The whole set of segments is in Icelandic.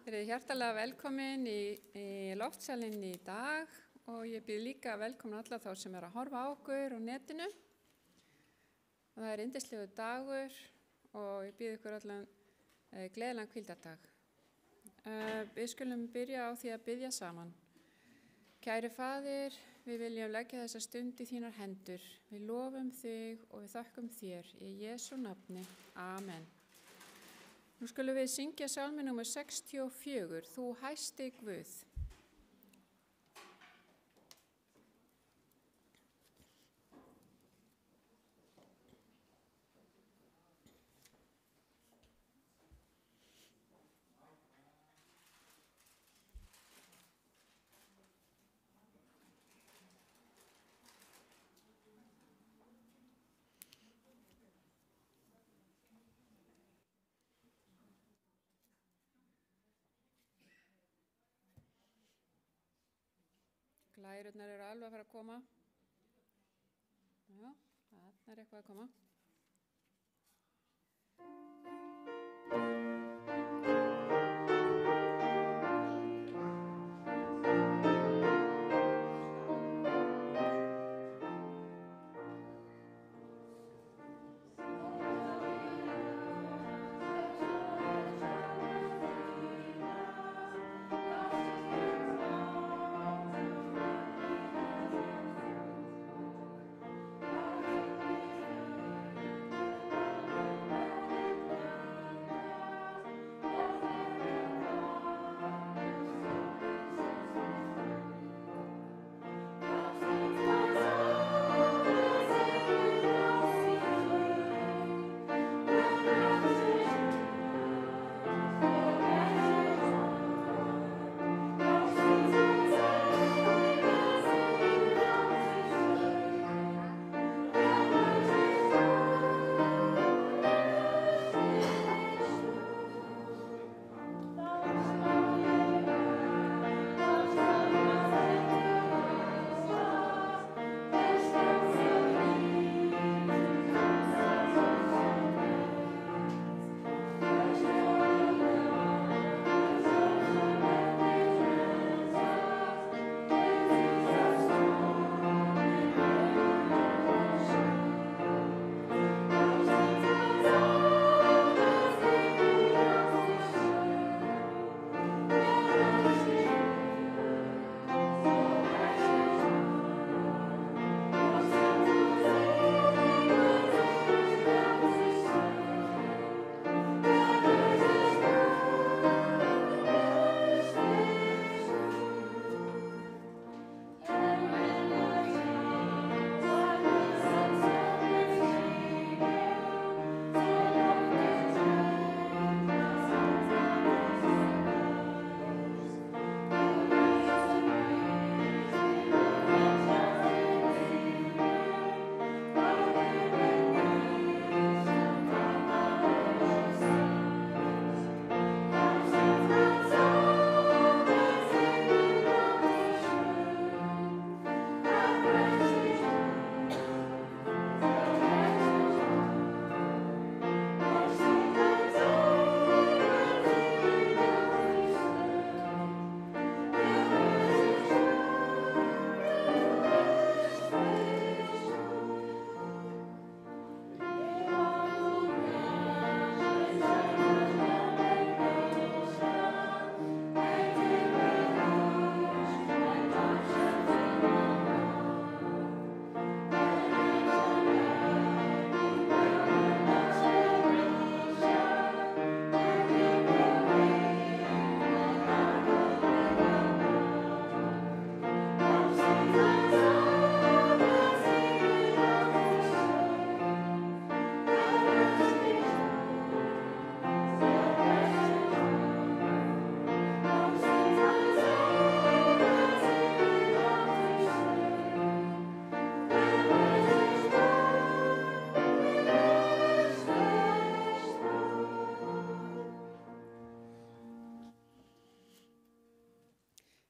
Verið hjartalega velkomin í loftsalinn í dag og ég býð líka velkomin alla þá sem að horfa á okkur á netinu. Og það yndislegu dagur og ég býð ykkur allan gleðilegan hvíldardag. Við skulum byrja á því að biðja saman. Kæri Faðir, við viljum leggja þessa stund í þínar hendur. Við lofum þig og við þökkum þér í Jesú nafni. Amen. Nú skulum við syngja salmi númer 64, Þú hæsti Guð. Glærurnar eru alveg að fara að koma. Já, þarna er eitthvað að koma.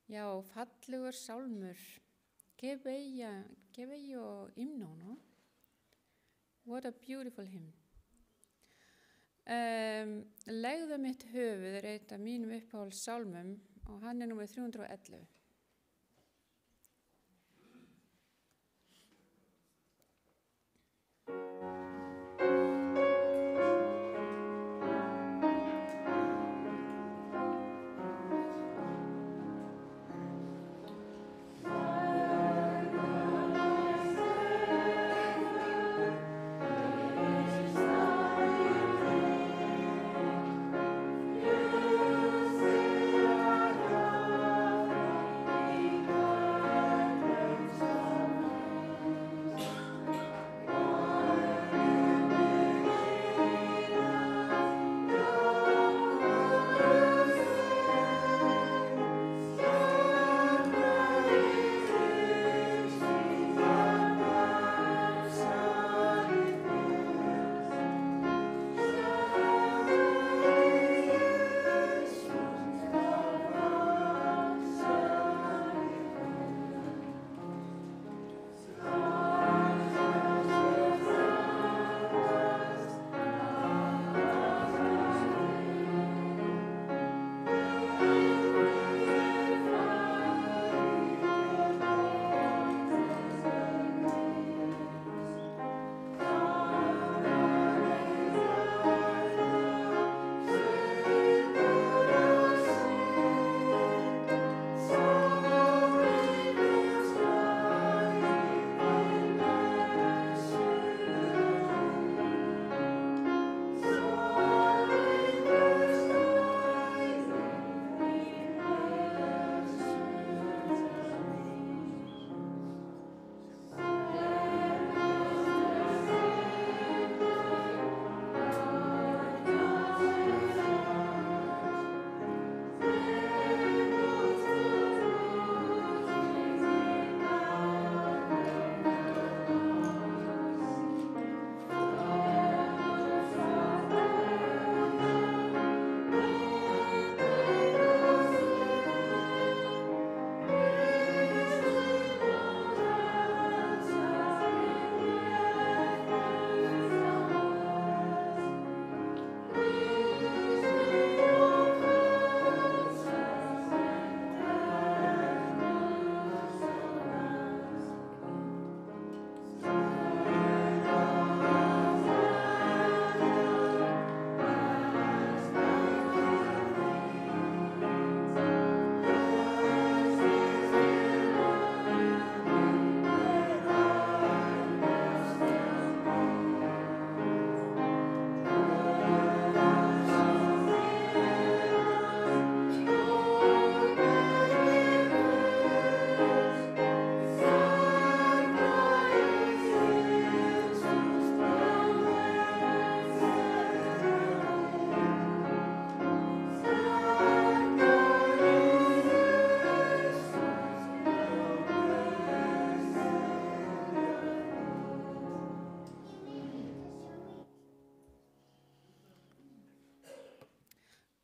Já, fallegur sálmur. Qué bello himno, no? What a beautiful hymn. Legðu mitt höfuð er eitt af mínum uppáhaldssálmum og hann er númer 311.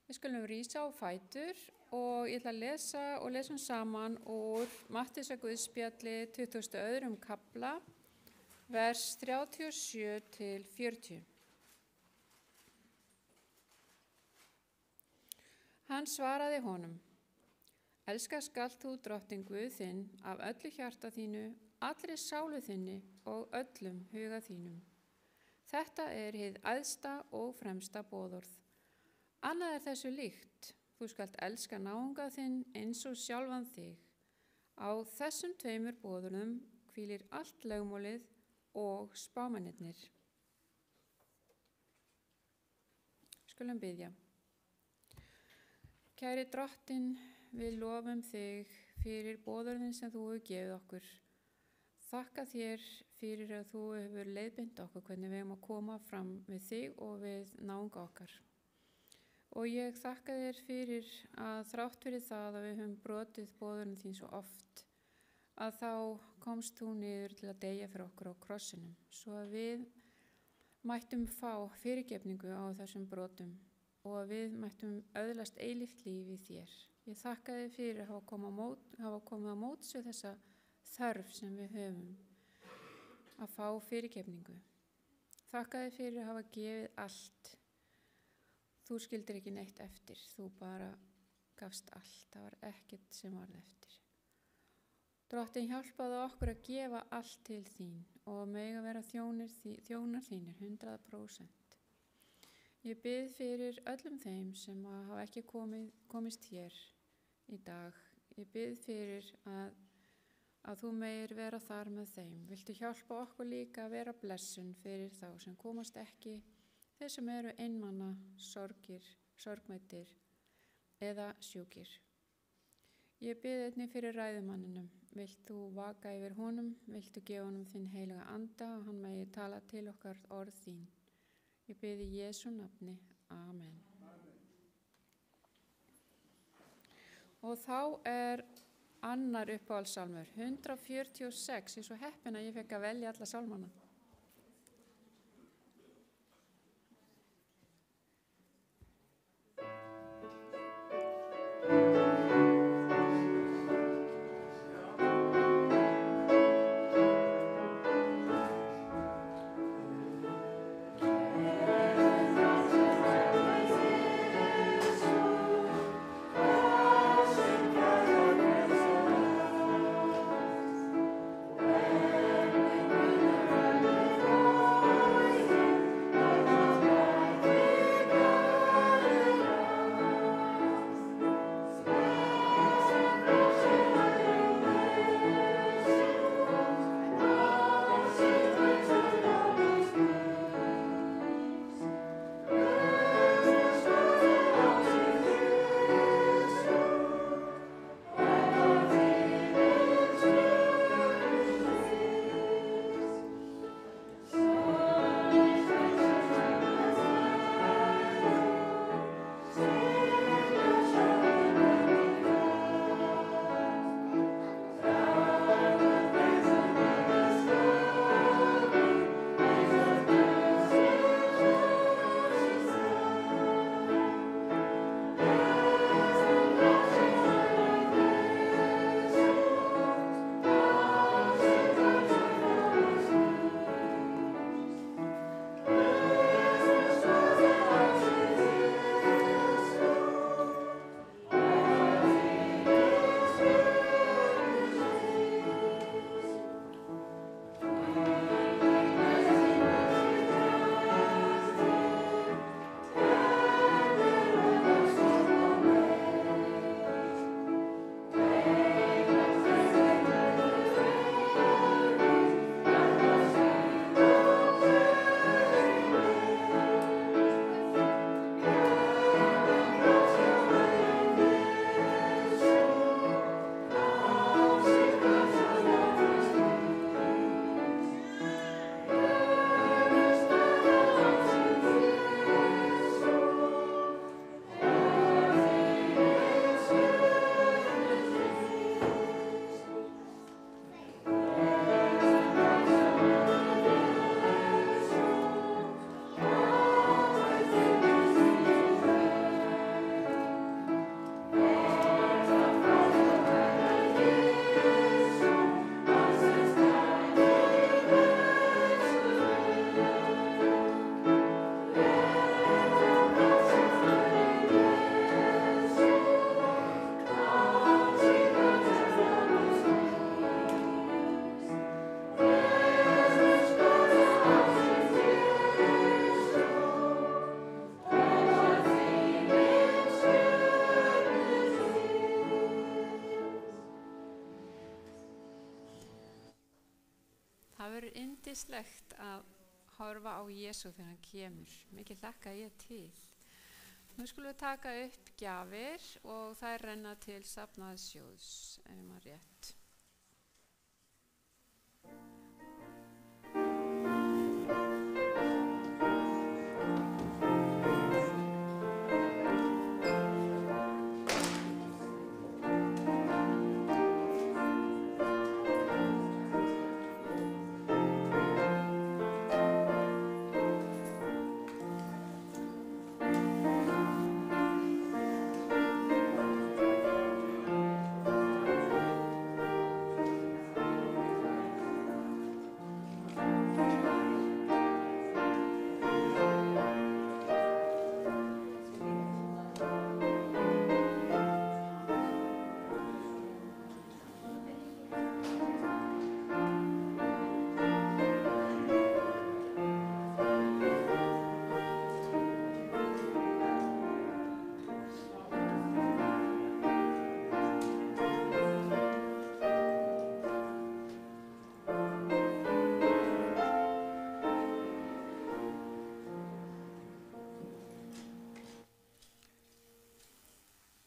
Við skulum rísa á fætur og ég ætla að lesa saman úr Matteusar Guðspjalli 22. kafla, vers 37 til 40. Hann svaraði honum: Elska skalt þú drottinn Guð þinn af öllu hjarta þínu, allri sálu þinni og öllum huga þínum. Þetta er hið æðsta og fremsta boðorð. Annað er þessu líkt, þú skalt elska náunga þinn eins og sjálfan þig. Á þessum tveimur boðorðum hvílir allt lögmálið og spámennirnir. Skulum biðja. Kæri drottinn, við lofum þig fyrir boðorðin sem þú hefur gefið okkur. Þakka þér fyrir að þú hefur leiðbeint okkur hvernig við eigum að koma fram við þig og við náunga okkar. Og ég þakka þér fyrir að þrátt fyrir það að við höfum brotið boðorðin þín svo oft, að þá komst þú niður til að deyja fyrir okkur á krossinum, svo að við mættum fá fyrirgefningu á þessum brotum og að við mættum öðlast eilíft líf í þér. Ég þakka þér fyrir að hafa komið á móts við þessa þörf sem við höfum að fá fyrirgefningu. Þakka þér fyrir að hafa gefið allt þú skildir ekki neitt eftir, þú bara gafst allt, það var ekkert sem varð eftir. Drottinn hjálpaði okkur að gefa allt til þín og mega vera þjónar þínir 100%. Ég bið fyrir öllum þeim sem hafa ekki komist hér í dag. Ég bið fyrir að þú megir vera þar með þeim. Viltu hjálpa okkur líka að vera blessun fyrir þá sem komast ekki, þeir sem eru einmana, sorgmæddir eða sjúkir. Ég bið einnig fyrir ræðumanninum. Vilt þú vaka yfir honum, viltu gefa honum þinn heilaga anda og hann megi tala til okkar orð þín. Ég bið í Jesú nafni. Amen. Og þá annar uppáhaldssálmur, 146, ég er svo heppin að ég fekk að velja alla sálmana. Það verður yndislegt að horfa á Jesú þegar hann kemur. Mikið hlakka ég til. Nú skulum við taka upp gjafir og þær renna til safnaðarsjóðs, ef maður rétt.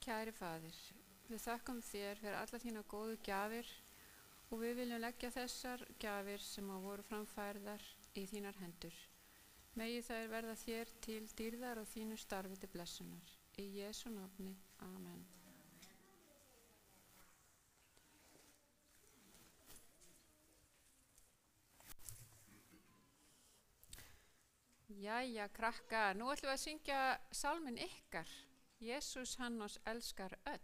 Kæri Faðir, við þökkum þér fyrir alla þína góðu gjafir og við viljum leggja þessar gjafir sem á voru framfærðar í þínar hendur. Megi þær verða þér til dýrðar og þínu starfi til blessunar. Í Jesú nafni. Amen. Jæja, krakkar, nú ætlum við að syngja sálminn ykkar. Jesús hann oss elskar öll.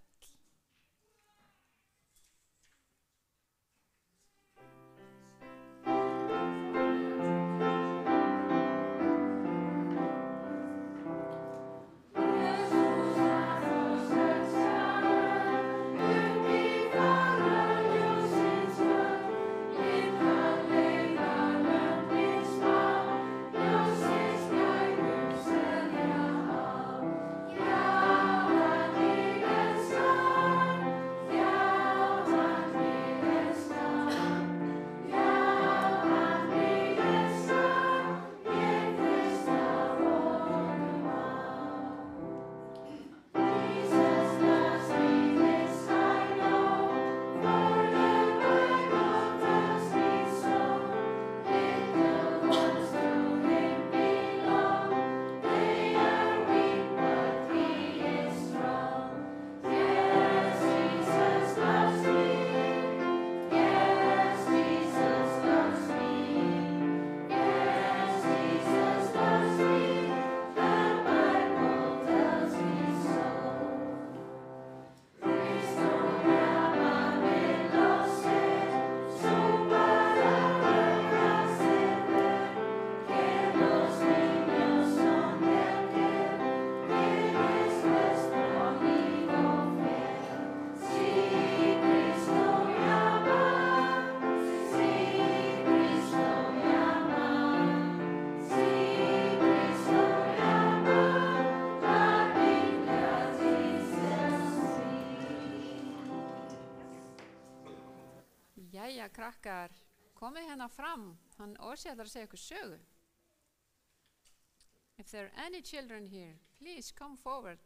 Jæja, krakkar, komið hérna fram, hann Ósi ætlar að segja ykkur sögu. If there are any children here, please come forward.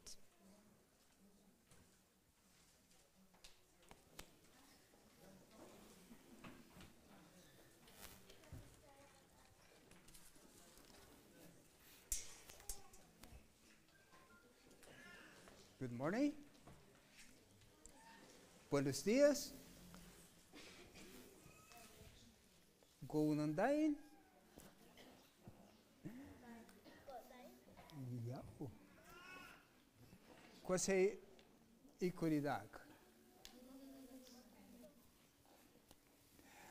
Good morning. Buenos dias. Góðan daginn. Já. Hvað segir ykkur í dag?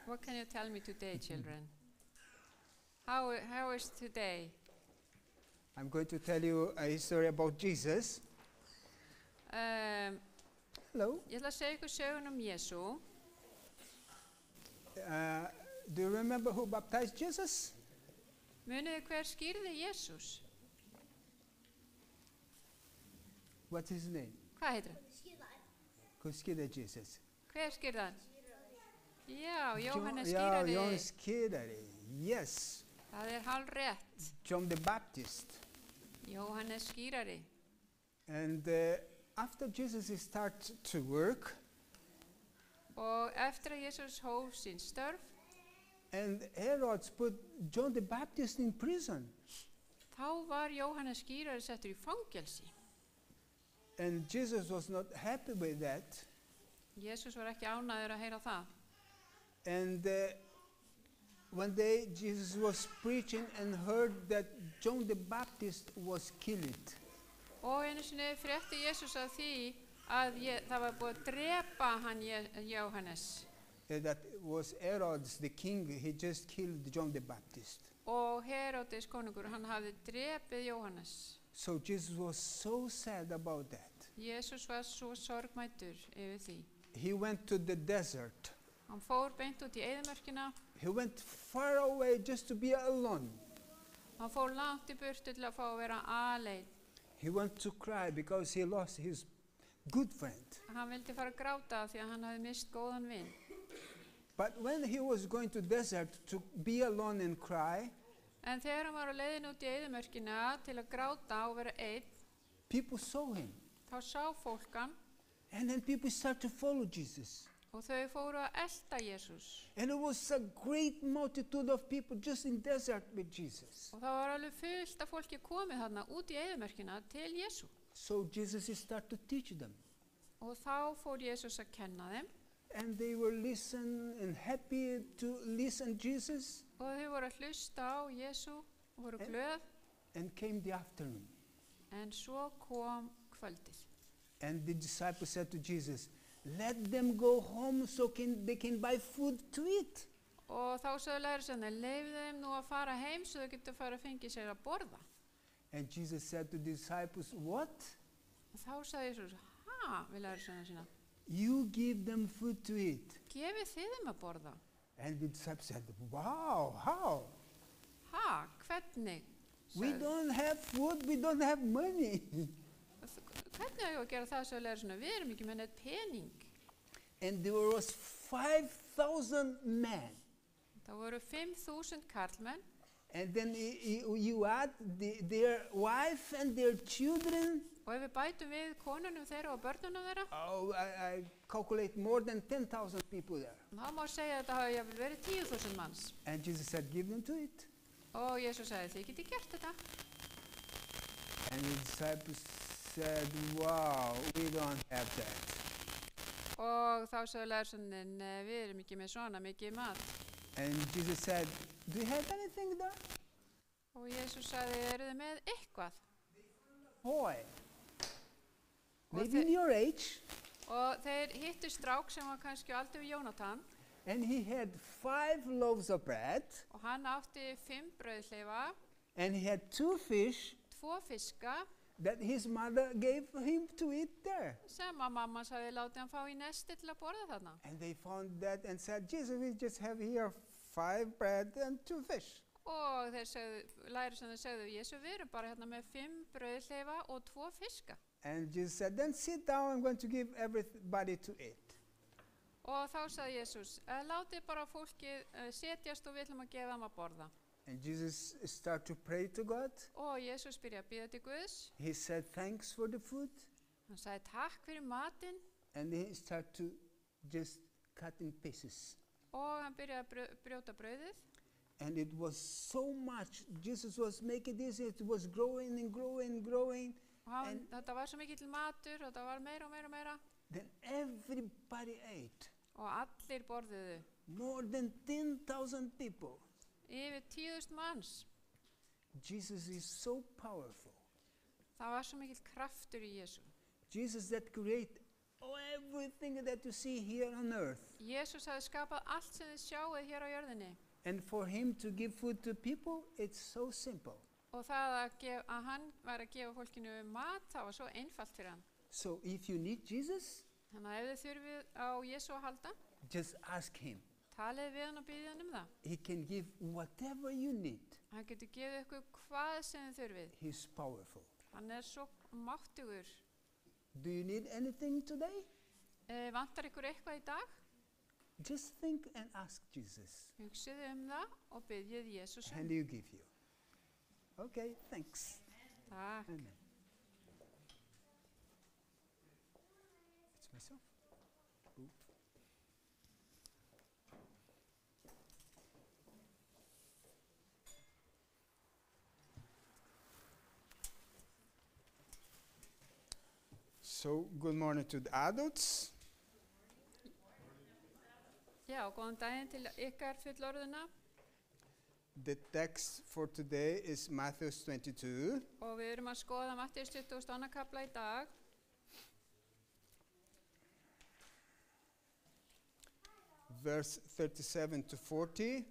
What can you tell me today, children? How is today? I'm going to tell you a story about Jesus. Hello. Ég ætla að segja ykkur sögun Jesú. Do you remember who baptized Jesus? Munið hver skírði Jesús? What's his name? Hvað heitir hann? Who skírði Jesus? Hver skírði hann? Já, Jóhannes skírari. Já, Jón skírari. Yes. Það hálfrétt. John the Baptist. Jóhannes skírari. And after Jesus started to work, og eftir að Jesús hóf sín störf, and Herod put John the Baptist in prison. Þá var Jóhannes skírari settur í fangelsi. And Jesus was not happy with that. Jesús var ekki ánægður að heyra það. And one day Jesus was preaching and heard that John the Baptist was killed. Og einu sinni frétti Jesús af því að það var búið að drepa hann Jóhannes. That was Herods the king. He just killed John the Baptist. Og Herodes konungur, hann hafði drepið Jóhannes. So Jesus was so sad about that. Jesús var svo sorgmæddur yfir því. He went to the desert. Hann fór beint út í eyðimörkina. He went far away just to be alone. Hann fór langt í burtu til að fá að vera aleinn. He went to cry because he lost his good friend. Hann vildi fara að gráta því að hann hafði mist góðan vin. But when he was going to desert to be alone and cry, en þegar hann var á leiðin út í eyðimörkina til að gráta og vera einn, people saw him. þá sá fólkan And then people start to follow Jesus. og þau fóru að elta Jésús. And it was a great multitude of people just in desert with Jesus. Og það var alveg fullt af fólki komið þarna út í eyðimörkina til Jésú. So Jesus started to teach them. Og þá fór Jésús að kenna þeim And they were listening and happy to listen Jesus. og þau voru að hlusta á Jésú og voru glöð. And came the afternoon. En svo kom kvöldið. And the disciples said to Jesus, let them go home so they can buy food to eat. Og þá sagði lærisveinarnir, leyfðu þeim nú að fara heim svo þau getur fara að fengja sér að borða. And Jesus said to the disciples, what? Og þá sagði Jésús, við lærisveinarnir sína, You give them food to eat. gefið þið þeim að borða. And the disciples said, wow, how? Hvernig? We sagði- don't have food, we don't have money. Hvernig á ég að gera það svo lærisveinarnir? Við erum ekki með neitt pening. And there was 5,000 men. Það voru 5.000 karlmenn And then you add their wife and their children. og ef við bætum við konunum þeirra og börnunum þeirra, Oh, I calculate more than 10,000 people there. þá má segja að þetta hafi jafnvel verið 10.000 manns. And Jesus said, give them to eat. Og Jésús sagði, þið getið gert þetta. And the disciples said, wow, we don't have that. Og þá sagði lærisveinarnir, við erum ekki með svona mikið mat. And Jesus said, do you have anything there? Og Jésús sagði, eru þið með eitthvað? Boy, Og maybe in your age. Og þeir hittu strák sem var kannski á aldur við Jónatan And he had 5 loaves of bread. og hann átti 5 brauðhleifa, And he had 2 fish 2 fiska that his mother gave him to eat there. sem að mamma sagði látið hann fá í nesti til að borða þarna. And they found that and said, Jesus, we just have here 5 bread and 2 fish. Og þeir sögðu, lærisveinarnir sögðu, Jésu, við erum bara hérna með 5 brauðhleifa og 2 fiska. And Jesus said, then sit down, I'm going to give everybody to eat. Og þá sagði Jésús, látið bara fólkið setjast og við ætlum að gefa þeim að borða. And Jesus started to pray to God. Og Jésús byrjaði að biðja til Guðs. He said, thanks for the food. Hann sagði takk fyrir matinn And then he started to just cut in pieces. og hann byrjaði að brjóta brauðið. And it was so much. Jesus was making this, it was growing and growing and growing. Og þetta var svo mikill matur og þetta var meira og meira og meira. Then everybody ate. Og allir borðuðu. More than 10,000 people. Yfir 10.000 manns. Jesus is so powerful. Það var svo mikill kraftur í Jésu. Jesus that created everything that you see here on earth. Jésús hafði skapað allt sem þið sjáuð hér á jörðinni. And for him to give food to people, it's so simple. Og það að hann var að gefa fólkinu mat, það var svo einfalt fyrir hann. So if you need Jesus, Þannig að ef þið þurfið á Jésu að halda, just ask him. talið við hann og byggðið hann það. He can give whatever you need. Hann getur gefið ykkur hvað sem þið þurfið. He's powerful. Hann svo máttugur. Do you need anything today? Vantar ykkur eitthvað í dag? Just think and ask Jesus. Hugsiðu það og byggjið Jésús And he'll give you. Okay, thanks. Takk. Amen. It's myself. Oop. So, good morning to the adults. Já, góðan daginn til ykkar fullorðuna The text for today is Matthew 22, og við erum að skoða Matteus 22. kafla í dag verse 37 to 40.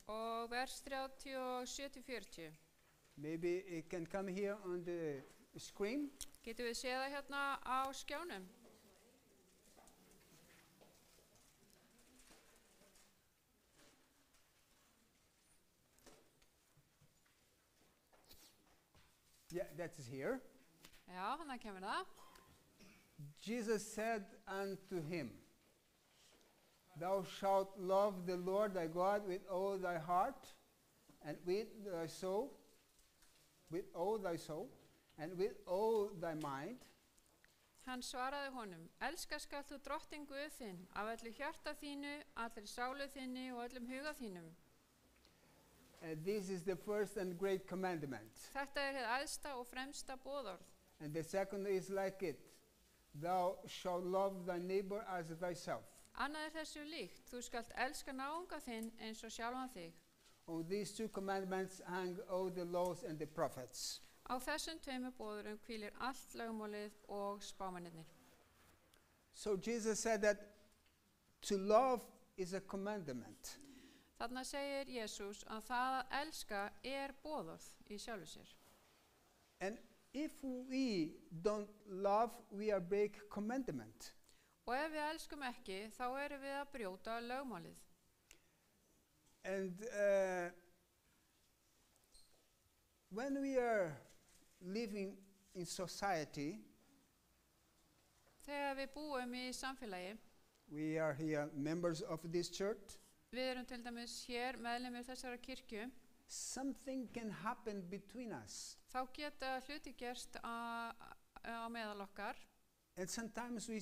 og vers 37-40. Maybe it can come here on the screen. Getum við séð það hérna á skjánum? Yeah, that is here. Já, þannig kemur það. Jesus said unto him, Thou shalt love the Lord thy God with all thy heart, and with all thy soul, and with all thy mind, Hann svaraði honum, elska skalt þú drottinn Guð þinn, af öllu hjarta þínu, allri sálu þinni og öllum huga þínum. This is the first and great commandment. Þetta hið æðsta og fremsta boðorð. And the second is like it. Thou shalt love thy neighbor as thyself. Annað þessu líkt, þú skalt elska náunga þinn eins og sjálfan þig. On these two commandments hang all the laws and the prophets. Á þessum tveimur boðurum hvílir allt lögmálið og spámennirnir. So Jesus said that to love is a commandment. Þarna segir Jesús að það að elska boðorð í sjálfu sér. And if we don't love, we are break commandment. Og ef við elskum ekki, þá erum við að brjóta lögmálið. And when we are living in society, Þegar við búum í samfélagi, we are here members of this church, við erum til dæmis hér meðlimir þessara kirkju, something can happen between us. þá geta hluti gerst á meðal okkar. And sometimes we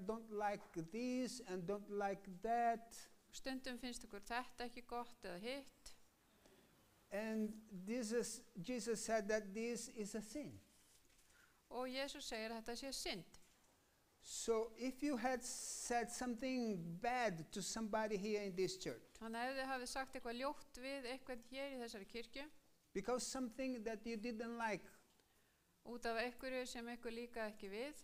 don't like this and don't like that. Stundum finnst okkur þetta ekki gott eða hitt. And Jesus said that this is a sin. Og Jesús segir að þetta sé synd. So if you had said something bad to somebody here in this church, Þannig að ef þið hafið sagt eitthvað ljótt við eitthvað hér í þessari kirkju, because something that you didn't like, út af einhverju sem einhver líka ekki við,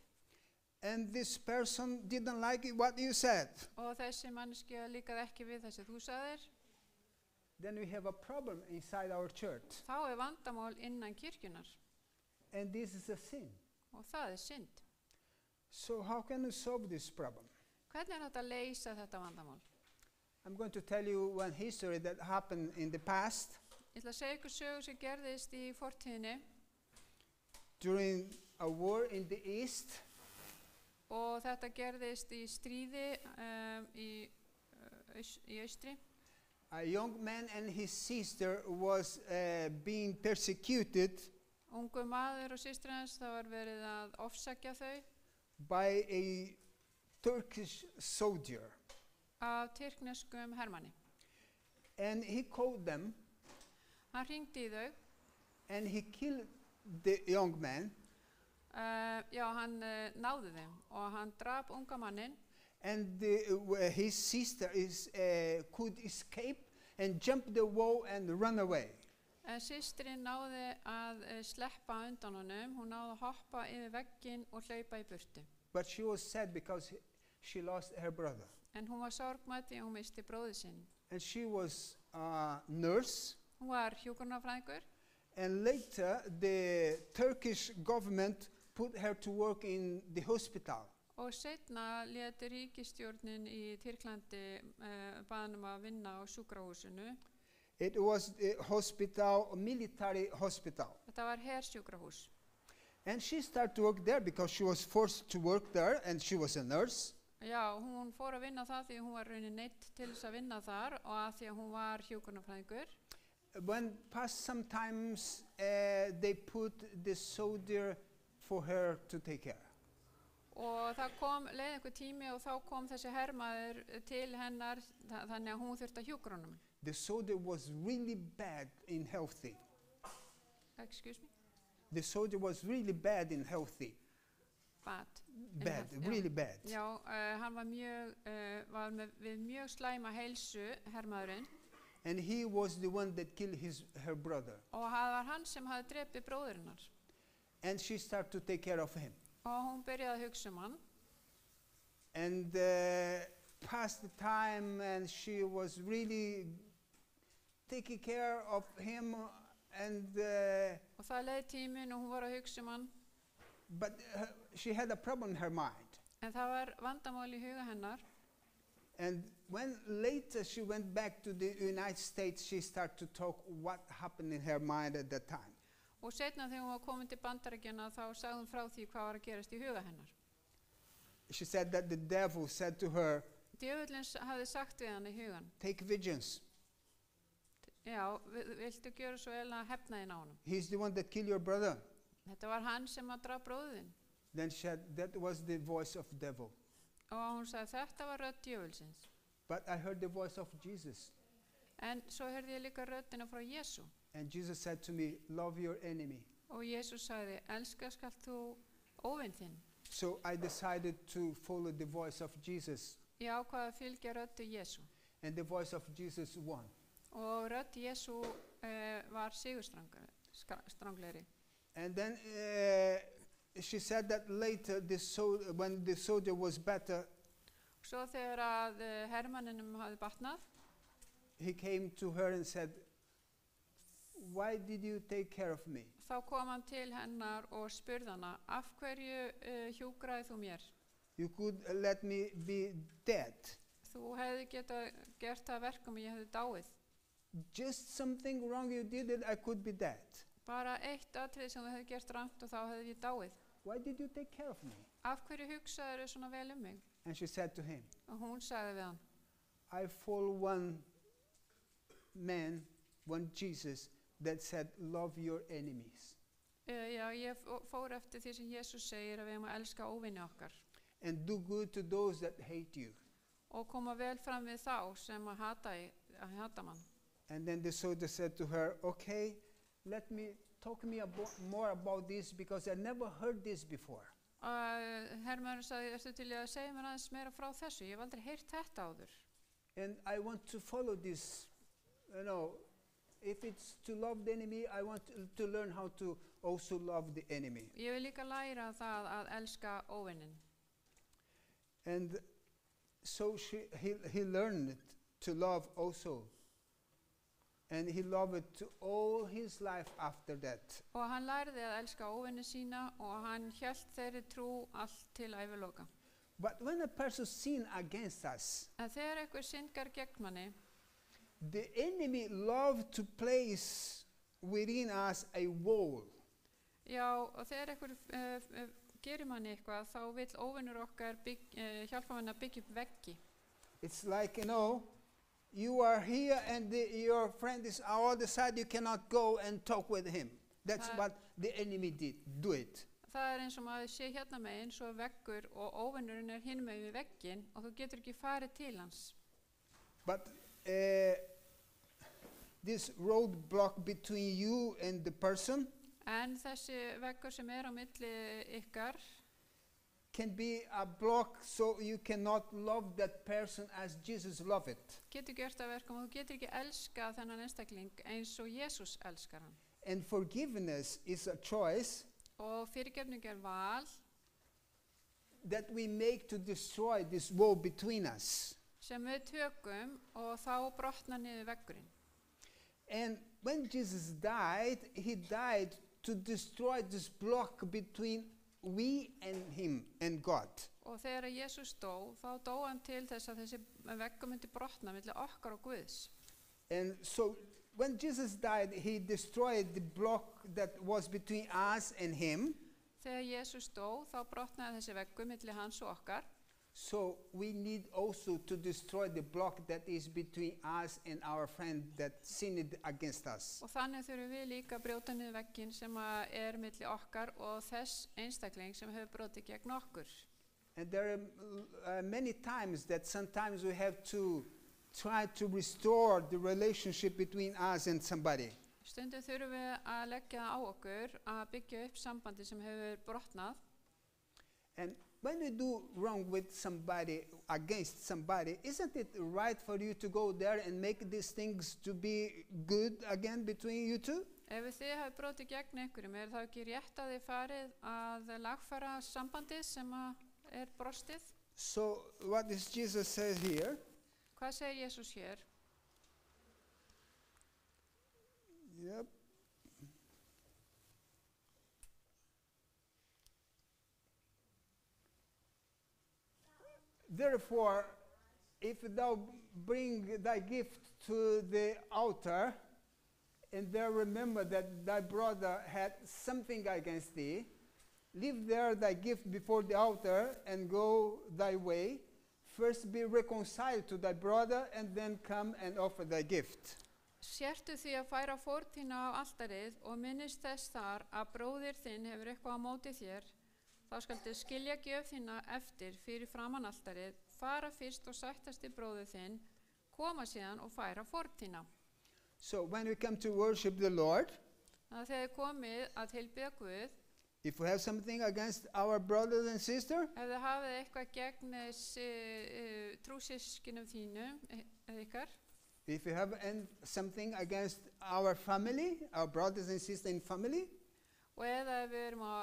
and this person didn't like what you said, og þessi manneskja líkaði ekki við þessi þú sagðir, then we have a problem inside our church. þá vandamál innan kirkjunar. And this is a sin. Og það synd. So how can we solve this problem? Hvernig hægt að leysa þetta vandamál? I'm going to tell you one history that happened in the past. Ég ætla að segja ykkur sögu sem gerðist í fortíðinni. During a war in the East, Og þetta gerðist í stríði í austri. a young man and his sister was being persecuted Ungu maður og systir hans, það var verið að ofsækja þau by a Turkish soldier. af tyrkneskum hermanni. And he called them Hann hringdi í þau. and he killed the young man. Hann náði þeim og hann drap unga mannin. And his sister could escape and jump the wall and run away. En systirin náði að sleppa undan honum. Hún náði að hoppa yfir vegginn og hlaupa í burtu. But she was sad because she lost her brother. En hún var sorgmædd því að hún misti bróður sinn. And she was a nurse. Hún var hjúkrunarfræðingur. And later the Turkish government put her to work in the hospital. Og seinna lét ríkisstjórnin í Tyrklandi baðanum að vinna á sjúkrahúsinu. It was a hospital, a military hospital. Þetta var hersjúkrahús. And she started to work there because she was forced to work there and she was a nurse. Já, hún fór að vinna það því hún var raunin neitt til þess að vinna þar og að því að hún var hjúkrunarfræðingur. When past sometimes they put the soldier for her to take care. Og það leið einhver tími og þá kom þessi hermaður til hennar þannig að hún þurfti að hjúkra honum. The soldier was really bad in healthy. Excuse me? The soldier was really bad in healthy. Bad. Bad, really bad. Já, hann var við mjög slæma heilsu, hermaðurinn. And he was the one that killed her brother. Og það var hann sem hafði drepið bróðurinnar. And she started to take care of him. Og hún byrjaði að hugsa hann. And passed the time and she was really taking care of him and og það leið tíminn og hún var að hugsa hann. but she had a problem in her mind. En það var vandamál í huga hennar. And when later she went back to the United States, she started to talk what happened in her mind at that time. Og seinna þegar hún var komin til Bandaríkjanna þá sagði hún frá því hvað var að gerast í huga hennar. She said that the devil said to her, Djöfullinn hafði sagt við hann í hugan. take vengeance. Já, viltu gjöra svo vel að hefna þín á honum? He's the one that killed your brother. Þetta var hann sem að draf bróðin. Then she said, that was the voice of devil. Og hún sagði þetta var rödd djöfulsins. But I heard the voice of Jesus. En svo heyrði ég líka röddina frá Jésu. And Jesus said to me, love your enemy. Og Jésus sagði, elska skalt þú óvin þinn. So I decided to follow the voice of Jesus. Ég ákvað að fylgja röddu Jésu. And the voice of Jesus won. Og rödd Jésu var sigurstranglegri. And then she said that later, when the soldier was better, Svo þegar að hermanninum hafði batnað, he came to her and said, why did you take care of me? þá kom hann til hennar og spurði hana, af hverju hjúkraði þú mér? You could let me be dead. Þú hefði getað gert það verkum og ég hefði dáið. Just something wrong you did and I could be dead. Bara eitt atrið sem þú hefði gert rangt og þá hefði ég dáið. Why did you take care of me? Af hverju hugsaður þau svona vel mig? And she said to him, Og hún sagði við hann, I follow one man, one Jesus, that said, love your enemies. Já, ég fór eftir því sem Jesús segir að við eigum að elska óvini okkar And do good to those that hate you. og koma vel fram við þá sem að hata mann. And then the soldier said to her, okay, let me talk me more about this because I never heard this before. Hermaðurinn sagði, ertu til að segja mér aðeins meira frá þessu? Ég hef aldrei heyrt þetta áður. And I want to follow this, you know, if it's to love the enemy, I want to learn how to also love the enemy. Ég vil líka læra það að elska óvinnin. And so he learned to love also. And he loved it to all his life after that. Og hann lærði að elska óvinni sína og hann hélt þeirri trú allt til æviloka. But when a person sin against us, En þegar einhver syndgar gegn manni, the enemy loved to place within us a wall. já, og þegar einhver gerir manni eitthvað, þá vill óvinnur okkar hjálpa manni að byggja upp veggi. It's like, you know, you are here and your friend is on the other side, you cannot go and talk with him. That's what the enemy did. Do it. Það eins og maður sé hérna megin, svo veggur og óvinnurinn hinn megin við veggin og þú getur ekki farið til hans. But this roadblock between you and the person En þessi veggur sem á milli ykkar can be a block so you cannot love that person as Jesus loved it. getur gert að verkum og þú getur ekki elska þennan einstakling eins og Jesús elskar hann. And forgiveness is a choice Og fyrirgefning val that we make to destroy this wall between us. sem við tökum og þá brotnar niður veggurinn. And when Jesus died, he died to destroy this block between we and him and God. Og þegar Jesús dó, þá dó hann til þess að þessi veggur myndi brotna milli okkar og Guðs. And so when Jesus died, he destroyed the block that was between us and him. Þegar Jesús dó, þá brotnaði þessi veggur milli hans og okkar. So we need also to destroy the block that is between us and our friend that sinned against us. Og þannig þurfum við líka að brjóta niður vegginn sem milli okkar og þess einstakling sem hefur brotið gegn okkur. And there are many times that sometimes we have to try to restore the relationship between us and somebody. Stundum þurfum við að leggja á okkur að byggja upp sambandi sem hefur brotnað. And when we do wrong with somebody, against somebody, isn't it right for you to go there and make these things to be good again between you two? Ef þið hafið brotið gegn einhverjum, þá ekki rétt að þið farið að lagfæra sambandið sem brostið? So what does Jesus say here? Hvað segir Jesús hér? Yep. Therefore, if thou bring thy gift to the altar, and there remember that thy brother had something against thee, leave there thy gift before the altar and go thy way. First be reconciled to thy brother, and then come and offer thy gift. Sértu því að færa fórn þína á altarið og minnist þess þar að bróðir þinn hefur eitthvað á móti þér. Þá skaltu skilja gjöf þína eftir fyrir framan altarið, fara fyrst og sættast í bróður þinn, koma síðan og færa fórn þína. So when we come to worship the Lord, Þannig að þegar þið komið að tilbiðja Guð, if we have something against our brothers and sisters, ef þið hafið eitthvað gegn trúsískinum þínum, eða ykkar, if we have something against our family, our brothers and sisters in family, og eða ef við erum á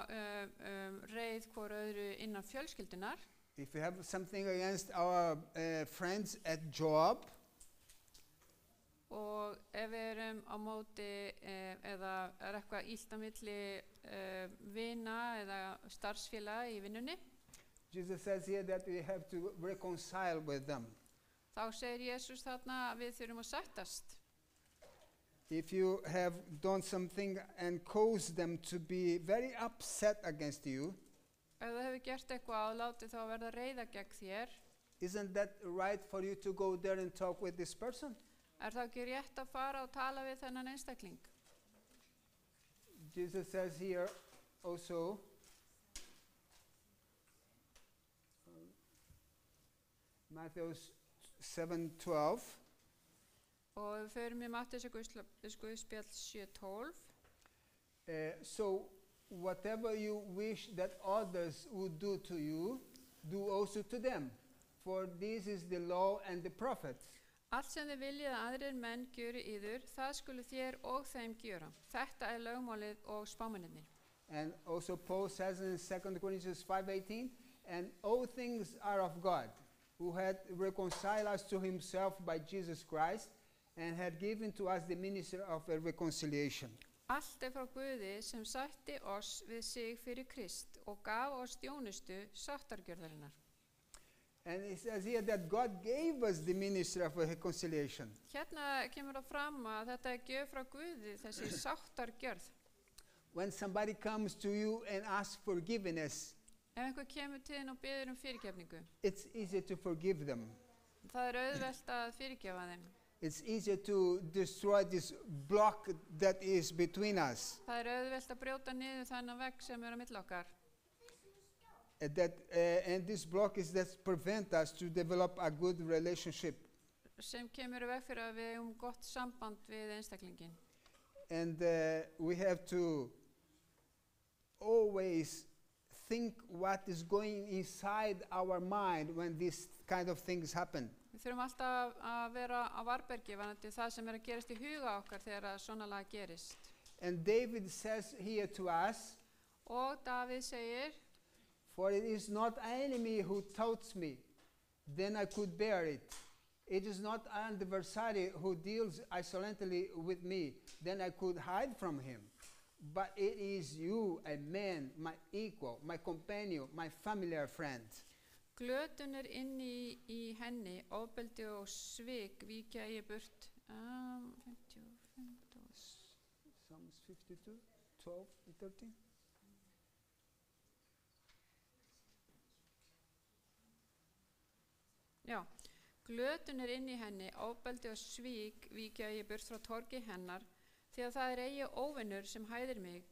reið hvor öðru innan fjölskyldunar, if we have something against our friends at job, og ef við erum á móti eða er eitthvað illt á milli vina eða starfsfélaga í vinnunni, Jesus says here that we have to reconcile with them. þá segir Jesús þarna að við þurfum að sættast. If you have done something and caused them to be very upset against you, Ef þú hefur gert eitthvað áláti þá verða reiða gegn þér, isn't that right for you to go there and talk with this person? er það ekki rétt að fara og tala við þennan einstakling? Jesus says here also, Matthew 7:12, Og ef við förum í Matteus Guðspjall 7:12, so whatever you wish that others would do to you, do also to them. For this is the law and the prophets. allt sem þið viljið að aðrir menn gjöri yður, það skulu þér og þeim gjöra. Þetta er lögmálið og spámennirnir. And also Paul says in 2 Corinthians 5:18, and all things are of God, who had reconciled us to himself by Jesus Christ, and had given to us the ministry of a reconciliation. Allt er frá Guði sem sætti oss við sig fyrir Krist og gaf oss þjónustu sáttargjörðarinnar. And it says here that God gave us the ministry of reconciliation. Hérna kemur það fram að þetta er gjöf frá Guði, þessi sáttargjörð. When somebody comes to you and asks forgiveness, Ef einhver kemur til þín og biður fyrirgefningu, it's easier to forgive them. það er auðvelt að fyrirgefa þeim. It's easier to destroy this block that is between us. Það er auðvelt að brjóta niður þennan vegg sem er á milli okkar. And this block is that prevent us to develop a good relationship. Sem kemur í veg fyrir að við eigum gott samband við einstaklingin. And we have to always think what is going inside our mind when these kind of things happen. Við þurfum alltaf að vera á varbergi varðandi það sem er að gerast í huga okkar þegar að svona lag gerist. And David says here to us, Og Davíð segir, for it is not enemy who taunts me, then I could bear it. It is not an adversary who deals insolently with me, then I could hide from him. But it is you, a man, my equal, my companion, my familiar friend. glötun er inni í henni, ofbeldi og svik víkja ég burt. 55. Psalms 52, 12 and 13. Já, glötun er inni í henni, ofbeldi og svik víkja ég burt frá torgi hennar, því að það er eigi óvinnur sem hæðir mig.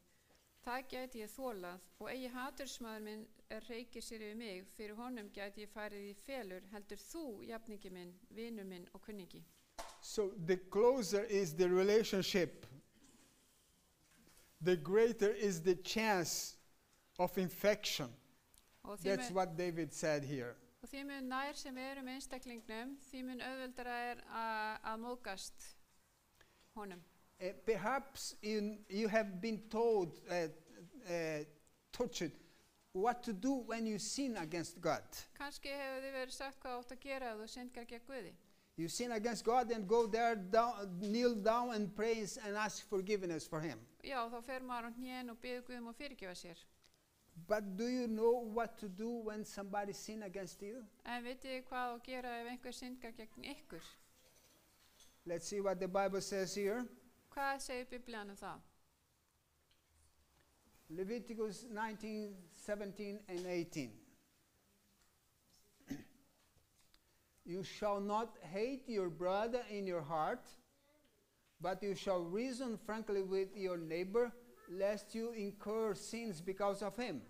Það gæti ég þólað og eigi hatursmaður minn reykir sér yfir mig, fyrir honum gæti ég farið í felur, heldur þú, jafningi minn, vinur minn og kunningi. So the closer is the relationship, the greater is the chance of infection. Og That's what David said here. því mun nær sem við erum einstaklingnum, því mun auðveldara er að móðgast honum. Perhaps you have been told, touched, what to do when you sin against God. Kannski hefur þið verið sagt hvað átt að gera ef þú syndgar gegn Guði. You sin against God and go there, kneel down and praise and ask forgiveness for him. Já, þá fer maður á hnén og biður Guð að fyrirgefa sér. But do you know what to do when somebody sin against you? En vitið þið hvað á að gera ef einhver syndgar gegn ykkur? Let's see what the Bible says here. Hvað segir Biblían það? Leviticus 19, 17 and 18. You shall not hate your brother in your heart, but you shall reason frankly with your neighbor, lest you incur sins because of him.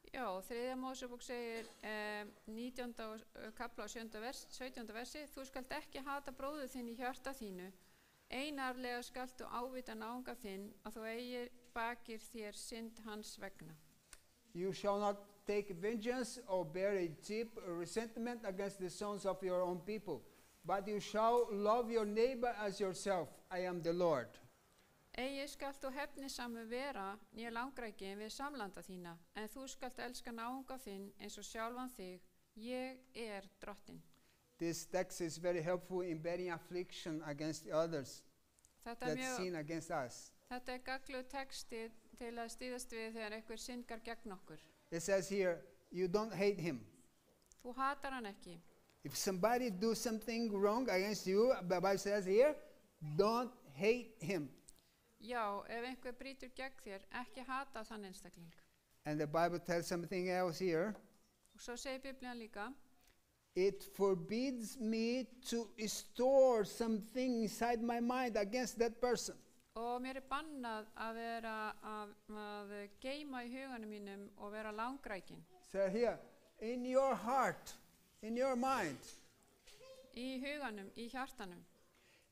Já, þriðja Mósebók segir 19. kapla og 17. versi, þú skalt ekki hata bróður þinn í hjarta þínu, einarlega skaltu ávita náunga þinn að þú eigir bakir þér synd hans vegna. You shall not take vengeance or bear a deep resentment against the sons of your own people, but you shall love your neighbor as yourself. I am the Lord. Eigi skalt þú hefnisamur vera né langræki við samlanda þína, en þú skalt elska náunga þinn eins og sjálfan þig. Ég drottinn. This text is very helpful in bearing affliction against others that sin against us. Þetta gagnlegur texti til að styðast við þegar einhver syndgar gegn okkur. It says here, you don't hate him. Þú hatar hann ekki. If somebody do something wrong against you, the Bible says here, don't hate him. Já, ef einhver brýtur gegn þér, ekki hata þann einstakling. And the Bible tells something else here. Og svo segir Biblían líka, it forbids me to store something inside my mind against that person. Og mér bannað að vera að geyma í huganum mínum og vera langrækin. So here, in your heart, in your mind. Í huganum, í hjartanum.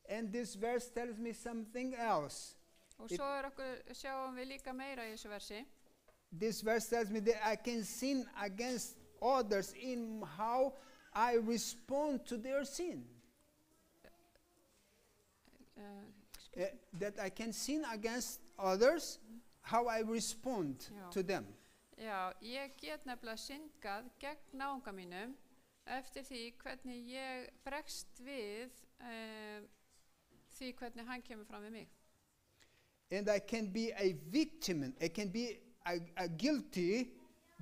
And this verse tells me something else. Og svo sjáum við líka meira í þessu versi. This verse tells me that I can sin against others in how I respond to their sin. That I can sin against others, how I respond to them. Já, ég get nefnilega syndgað gegn náunga mínum eftir því hvernig ég bregst við því hvernig hann kemur fram við mig. And I can be a victim, I can be a guilty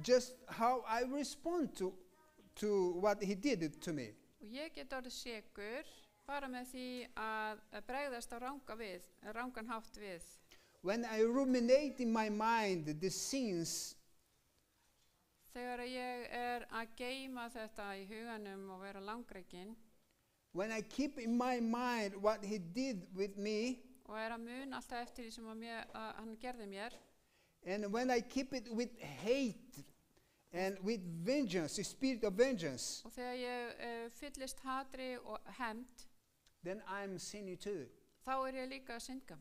just how I respond to what he did to me. Og ég get orðið sekur bara með því að bregðast á rangan hátt við. When I ruminate in my mind the sins, þegar ég að geyma þetta í huganum og vera langrækin, when I keep in my mind what he did with me, og að muna alltaf eftir því sem hann gerði mér, and when I keep it with hate and with vengeance, a spirit of vengeance, og þegar ég fyllist hatri og hefnd, then I'm sinning too. Þá ég líka að syndga.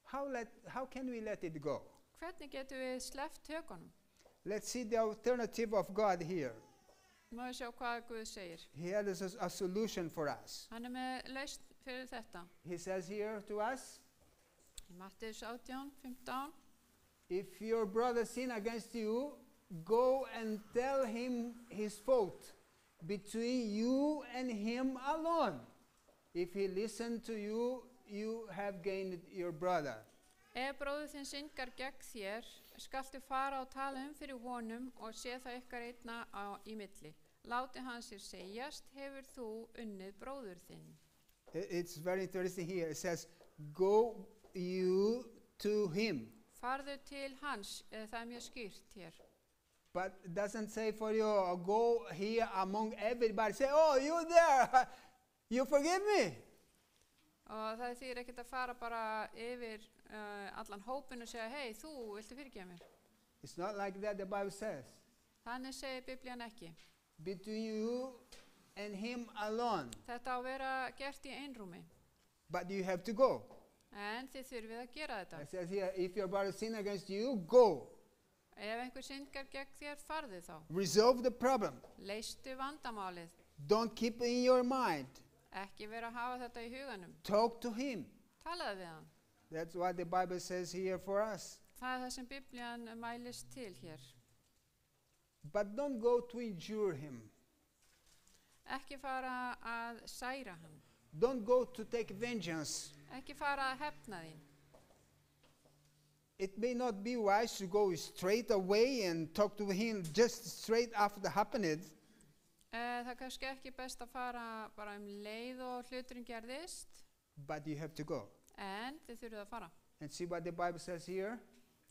How can we let it go? Hvernig getum við sleppt tökunum? Let's see the alternative of God here. Má við sjá hvað Guð segir. He has a solution for us. Hann með lausn fyrir þetta. He says here to us, í Mattheus 18:15, if your brother sin against you, go and tell him his fault between you and him alone. If he listens to you, you have gained your brother. Ef bróðir þinn syndgar gegn þér, skaltu fara og tala fyrir honum og sé það ykkar einna í milli. Láti hann sér segjast, hefur þú unnið bróður þinn. It's very interesting here. It says, go you to him. Farðu til hans, það mjög skýrt hér. But it doesn't say for you, go here among everybody. Say, oh, you there, you forgive me. Og það þýðir ekkert að fara bara yfir allan hópin og segja, hei, þú viltu fyrirgefa mér. It's not like that the Bible says. Þannig segir Biblían ekki. Between you and him alone. Þetta á að vera gert í einrúmi. But you have to go. En þið þurfið að gera þetta. It says here, if your brother sin against you, go. Ef einhver syndgar gegn þér, farðu þá. Resolve the problem. Leystu vandamálið. Don't keep it in your mind. Ekki vera að hafa þetta í huganum. Talk to him. Talaðu við hann. That's what the Bible says here for us. Það það sem Biblían mælist til hér. But don't go to injure him. Ekki fara að særa hann. Don't go to take vengeance. Ekki fara að hefna þín. It may not be wise to go straight away and talk to him just straight after it happened. Það kannski ekki best að fara bara leið og hluturinn gerðist. But you have to go. En þið þurfið að fara. And see what the Bible says here.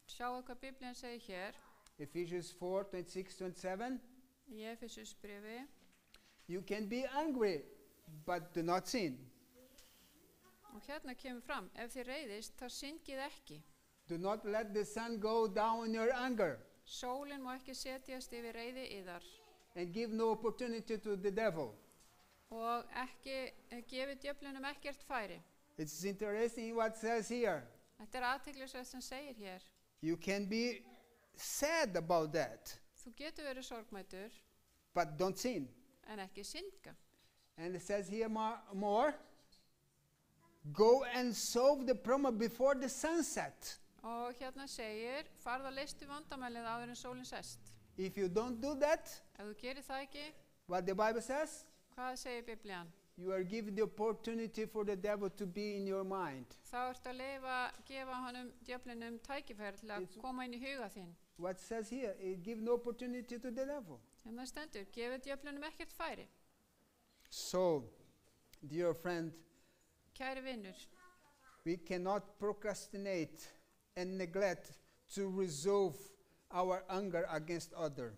Sjáu hvað Biblían segir hér. Ephesians 4:26-27. Í Efesus bréfi. You can be angry, but do not sin. Og hérna kemur fram, ef þið reiðist, þá syndið ekki. Do not let the sun go down in your anger. Sólin má ekki setjast yfir reiði yðar and give no opportunity to the devil. og ekki gefi djöflunum ekkert færi. It's interesting what it says here. Þetta athyglisvert sem segir hér. You can be sad about that, Þú getur verið sorgmætur but don't sin. en ekki syndga. And it says here more, go and solve the problem before the sunset. Og hérna segir, farð að leystu vandamælið áður en sólin sest. If you don't do that, Ef þú gerir það ekki, what the Bible says, hvað segir Biblían? you are given the opportunity for the devil to be in your mind. Þá ertu að gefa honum djöflinum tækifæri til að koma inn í huga þinn. What it says here, it gives no opportunity to the devil. En það stendur, gefi djöflinum ekkert færi. So, dear friend, Kæri vinnur, we cannot procrastinate and neglect to resolve our anger against others.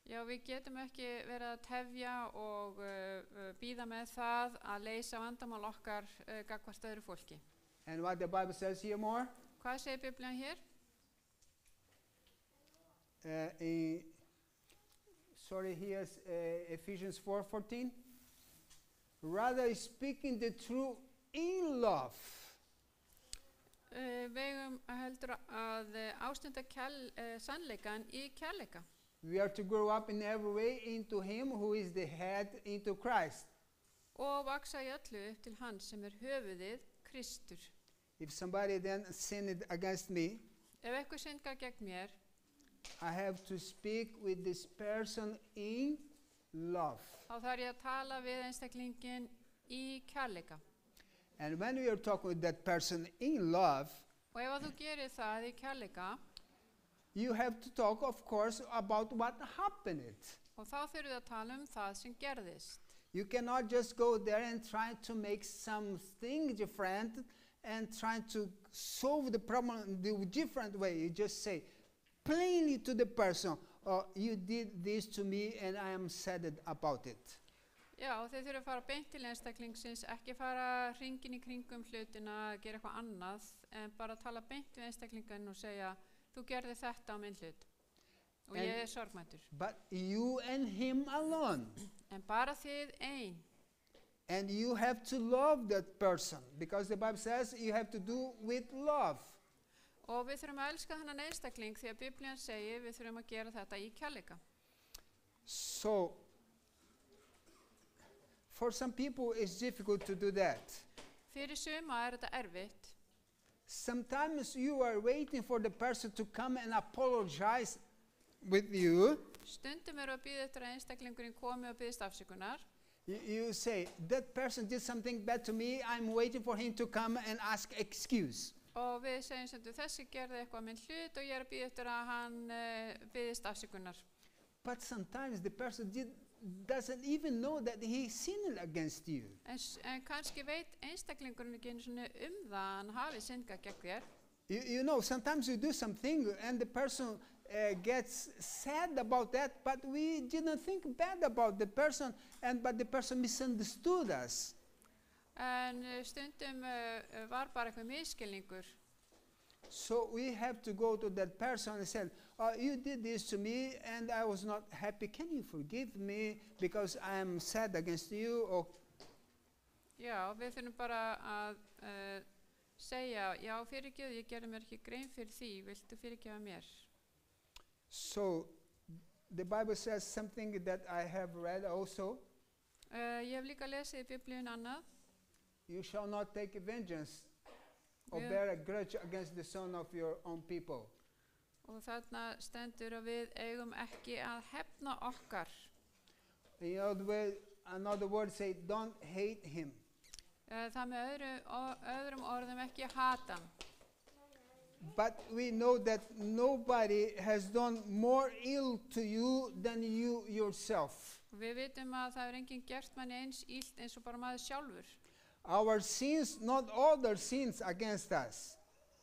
já við getum ekki verið að tefja og bíða með það að leysa vandamál okkar gagnvart öðru fólki. And what the Bible says here more, Hvað segir Biblían hér? here's Ephesians 4:14. Rather speaking the truth in love. Við eigum heldur að ástunda sannleikan í kærleika. We are to grow up in every way into Him who is the head, into Christ. Og vaksa í öllu upp til hans sem höfuðið, Kristur. If somebody then sinned against me, Ef eitthvað syndgar gegn mér, I have to speak with this person in love. þá þarf ég að tala við einstaklingin í kærleika. And when we are talking with that person in love, Og ef að þú gerir það í kærleika, you have to talk, of course, about what happened. og þá þurfum við að tala það sem gerðist. You cannot just go there and try to make something different and try to solve the problem in a different way. You just say plainly to the person, oh, you did this to me and I am sad about it. Já, og þeir þurfa að fara beint til einstaklingsins, ekki fara hringinn í kringum hlutina, gera eitthvað annað, en bara tala beint við einstaklingin og segja, þú gerði þetta á minn hlut og ég sorgmætur. But you and him alone. En bara þið ein. And you have to love that person because the Bible says you have to do with love. Og við þurfum að elska þennan einstakling því að Biblían segir við þurfum að gera þetta í kærleika. So, for some people it's difficult to do that. Fyrir suma þetta erfitt. Sometimes you are waiting for the person to come and apologize with you. Stundum að bíða eftir að einstaklingurinn komi og biðst afsökunar. You say, that person did something bad to me, I'm waiting for him to come and ask excuse. Og við segjum sem þessi gerði eitthvað minn hlut og ég að bíða eftir að hann biðst afsökunar. But sometimes the person doesn't even know that he sinned against you. En kannski veit einstaklingurinn ekki einu svona það að hann hafi syndgað gegn þér. You know, sometimes you do something and the person gets sad about that, but we didn't think bad about the person, but the person misunderstood us. En stundum var bara eitthvað misskilningur. So we have to go to that person and say, oh, you did this to me and I was not happy. Can you forgive me because I am sad against you? Or Já, við þurfum bara að segja, já, fyrirgefðu, ég gerði mér ekki grein fyrir því, viltu fyrirgefa mér? So the Bible says something that I have read also. Ég hef líka lesið í Biblíun annað. You shall not take vengeance or Yeah. bear a grudge against the son of your own people. Og þarna stendur að við eigum ekki að hefna okkar. Another word say, don't hate him. Það með öðrum orðum ekki hata hann. But we know that nobody has done more ill to you than you yourself. Við vitum að það er enginn gert manni eins illt eins og bara maður sjálfur. Our sins, not other sins against us,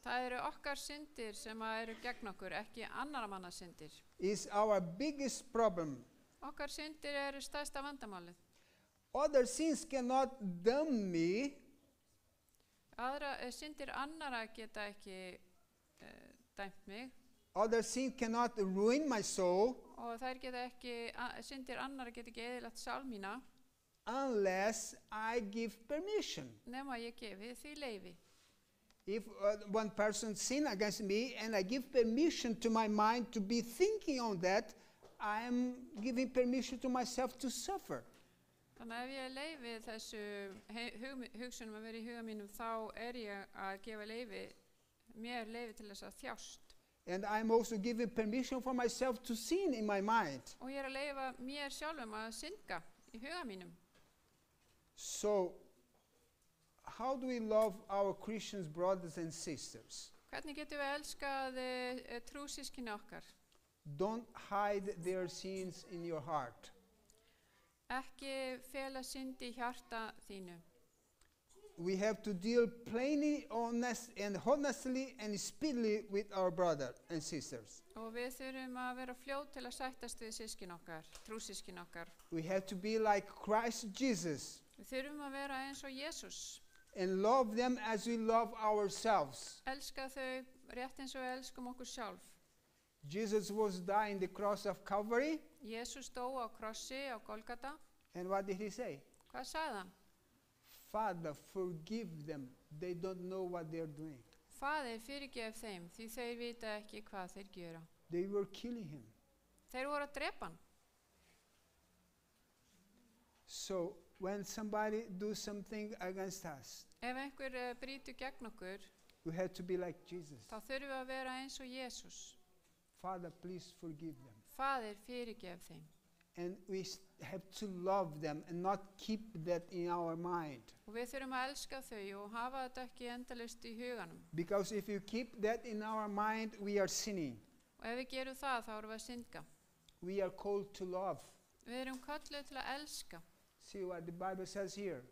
Það eru okkar syndir sem eru gegn okkur, ekki annara manna syndir. is our biggest problem. Okkar syndir eru stærsta vandamálið. Other sins cannot damn me, Syndir annara geta ekki dæmt mig, Other sin cannot ruin my soul og þær geta ekki, syndir annara geta ekki eðilagt sál mína unless I give permission. nema ég gefi því leyfi. If one person sin against me and I give permission to my mind to be thinking on that, I am giving permission to myself to suffer. Þannig að ef ég leyfi þessu hugsunum að vera í huga mínum þá ég að gefa mér leyfi til þess að þjást. And I'm also giving permission for myself to sin in my mind. Og ég að leyfa mér sjálfum að synda í huga mínum. So, how do we love our Christian brothers and sisters? Hvernig getum við elskað trúsískinni okkar? Don't hide their sins in your heart. Ekki fela synd í hjarta þínu. We have to deal plainly, honestly and speedily with our brothers and sisters. Og við þurfum að vera fljót til að sættast við sískin okkar, trúsískin okkar. We have to be like Christ Jesus Við þurfum að vera eins og Jesús. and love them as we love ourselves. Elska þau rétt eins og við elskum okkur sjálf. Jesus was dying the cross of Calvary, Jesús dó á krossi á Golgata. and what did he say? Hvað sagði hann? Father, forgive them. They don't know what they're doing. Faðir, fyrirgef þeim, því þeir vita ekki hvað þeir gera. They were killing him. Þeir voru að drepa hann. So when somebody does something against us, Ef einhver brýtur gegn okkur, we have to be like Jesus. þá þurfum við að vera eins og Jesús. Father, please forgive them. Faðir, fyrirgef þeim. And we have to love them and not keep that in our mind. Og við þurfum að elska þau og hafa þetta ekki endalaust í huganum. Because if you keep that in our mind, we are sinning. Og ef við gerum það, þá erum við að syndga. We are called to love. Við erum kölluð til að elska. See what the Bible says here.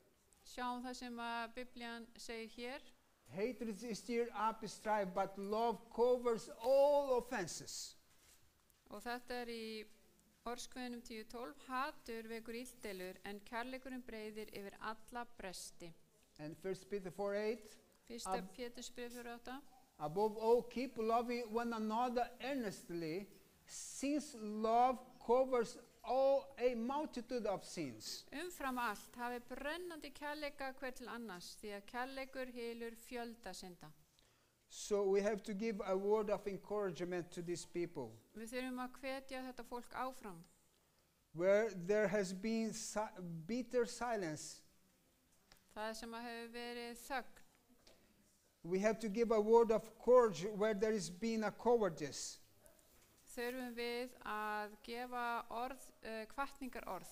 Sjáum það sem að Biblían segir hér. Hatred is stirred up strife, but love covers all offenses. Og þetta í Orðskveðnum 10:12. Hatur vekur illdeilur en kærleikurinn breiðir yfir alla bresti. And 1 Peter 4:8. Fyrsta Pétursbréf 4:8. Above all, keep loving one another earnestly, since love covers all a multitude of sins. Umfram allt hafi brennandi kærleika hver til annars, því að kærleikur hylur fjölda synda. So we have to give a word of encouragement to these people. Við þurfum að hvetja þetta fólk áfram. Where there has been bitter silence, Það sem að hefur verið þögn. we have to give a word of courage where there has been a cowardice. Þurfum við að gefa hvatningarorð.